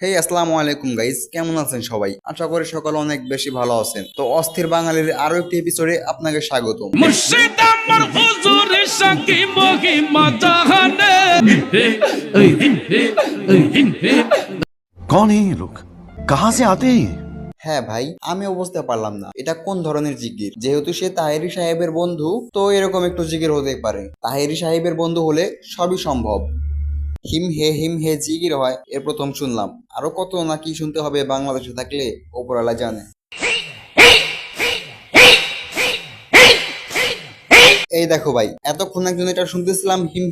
হেই আসসালামু আলাইকুম গাইস, কেমন আছেন সবাই? আশা করি সকলে অনেক বেশি ভালো আছেন। তো অস্থির বাঙালির আরো একটি এপিসোডে আপনাকে স্বাগতম। মুর্শিদ আমার হুজুর সাকি মহিমা জাহানে कौन है ये लोग? कहाँ से आते हैं ये? হ্যাঁ ভাই, আমিও বুঝতে পারলাম না এটা কোন ধরনের জিকির। যেহেতু সে তাহেরি সাহেবের বন্ধু, তো এরকম একটু জিকির হতে পারে। তাহেরি সাহেবের বন্ধু হলে সবই সম্ভব। হিম হে জিকির হয় এর প্রথম শুনলাম। আরো কত না কি শুনতে হবে বাংলাদেশে থাকলে ওপরওয়ালা জানে। এই দেখো ভাই, এতক্ষণ একজন এটা শুনতেছিলাম হিম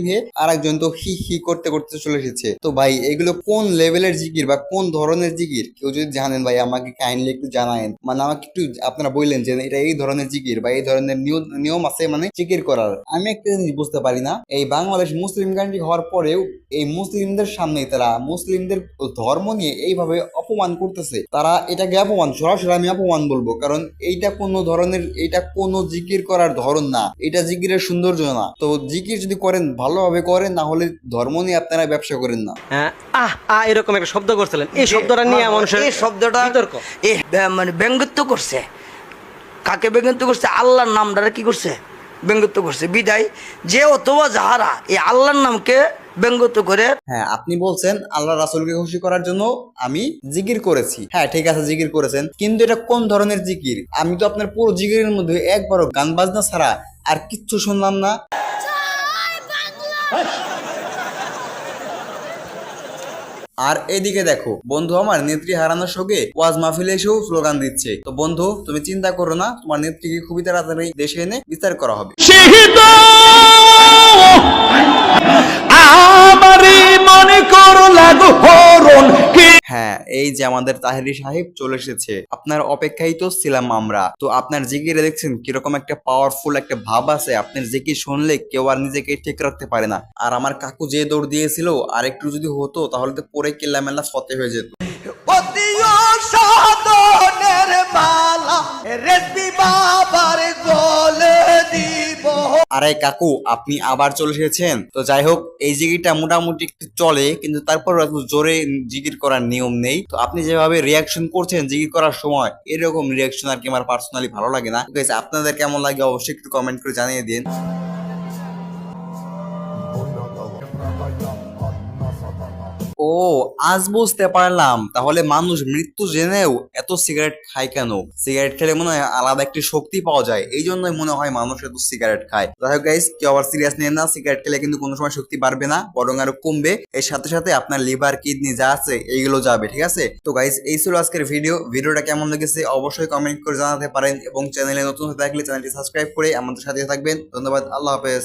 হে, আর একজন তো হি হি করতে করতে চলে এসেছে। তো ভাই এগুলো কোন লেভেলের জিকির বা কোন ধরনের জিকির কেউ যদি জানেন ভাই আমাকে কাইন্ডলি একটু জানায়েন। মানে আমাকে একটু আপনারা বললেন যে এটা এই ধরনের জিকির বা এই ধরনের নিয়ম আছে মানে জিকির করার। আমি একটা জিনিস বুঝতে পারি না, এই বাংলাদেশ মুসলিম কান্ট্রি হওয়ার পরেও এই মুসলিমদের সামনে তারা মুসলিমদের ধর্ম নিয়ে এইভাবে অপমান করতেছে। তারা এটাকে অপমান, সরাসরি আমি অপমান বলবো, কারণ এইটা কোনো জিকির করার ধরন না, এটা জিকিরের সৌন্দর্য না। তো জিকির যদি করেন ভালোভাবে করেন, না হলে ধর্ম নিয়ে আপনারা ব্যবসা করেন না। হ্যাঁ, এরকম একটা শব্দ করছিলেন, এই শব্দটা নিয়ে মানুষের এই শব্দটা বিতর্ক। মানে ব্যঙ্গত্ব করছে। কাকে ব্যঙ্গত্ব করছে? আল্লাহর নামটা কি করছে? ব্যঙ্গত্ব করছে। বিদায় যে অথবা যাহারা এই আল্লাহর নামকে ব্যঙ্গত্ব করে। হ্যাঁ, আপনি বলছেন আল্লাহ রাসূলকে খুশি করার জন্য আমি জিকির করেছি। হ্যাঁ ঠিক আছে, জিকির করেছেন, কিন্তু এটা কোন ধরনের জিকির? আমি তো আপনার পুরো জিকিরের মধ্যে একবারও গান বাজনা ছাড়া আর কিচ্ছু শুনলাম না। আর এদিকে দেখো, বন্ধু আমার নেত্রী হারানোর শোকে ওয়াজ মাহফিলে এসেও স্লোগান দিচ্ছে। তো বন্ধু তুমি চিন্তা করো না, তোমার নেত্রীকে খুবই তাড়াতাড়ি দেশে এনে বিচার করা হবে। শহীদ আমারি মনে করো লাগো হরণ কি। হ্যাঁ, এই যে আমাদের তাহেরি সাহেব চলে এসেছে, আপনার অপেক্ষায় তো ছিলাম আমরা। তো আপনার জিকিরে দেখছেন কিরকম একটা পাওয়ারফুল একটা ভাব আছে। আপনার জিকির শুনলে কেউ আর নিজেকে ঠিক রাখতে পারে না। আর আমার কাকু যে দৌড় দিয়েছিল, আর একটু যদি হতো তাহলে তো পরে কেল্লা মেলা ফতে হয়ে যেত। অতিও সাধনের মালা রেসবি বাবার গলে দিব। আরে কাকু, আপনি আবার চলে এসেছেন। তো যাই হোক, এই জিকিরটা মোটামুটি একটু চলে, কিন্তু তারপর এত জোরে জিকির করার নিয়ম নেই। তো আপনি যেভাবে রিয়াকশন করছেন জিকির করার সময়, এরকম রিয়াকশন আর কি আমার পার্সোনালি ভালো লাগে না। গাইস, আপনাদের কেমন লাগে অবশ্যই একটু কমেন্ট করে জানিয়ে দিন। ও, আজ বুঝতে পারলাম তাহলে মানুষ মৃত্যু জেনেও এত সিগারেট খায় কেন। সিগারেট খেলে মনে হয় আলাদা একটি শক্তি পাওয়া যায়, এই জন্যই মনে হয় মানুষ এত সিগারেট খায়। যাই হোক গাইস, কেউ আবার সিরিয়াস নেন না, সিগারেট খেলে কিন্তু কোনো সময় শক্তি বাড়বে না, বরং আরো কমবে। এর সাথে সাথে আপনার লিভার কিডনি যা আছে এইগুলো যাবে, ঠিক আছে? তো গাইস, এই ছিল আজকের ভিডিওটা কেমন লেগেছে অবশ্যই কমেন্ট করে জানাতে পারেন, এবং চ্যানেলে নতুন হয়ে থাকলে চ্যানেলটি সাবস্ক্রাইব করে আমাদের সাথে থাকবেন। ধন্যবাদ, আল্লাহ হাফেজ।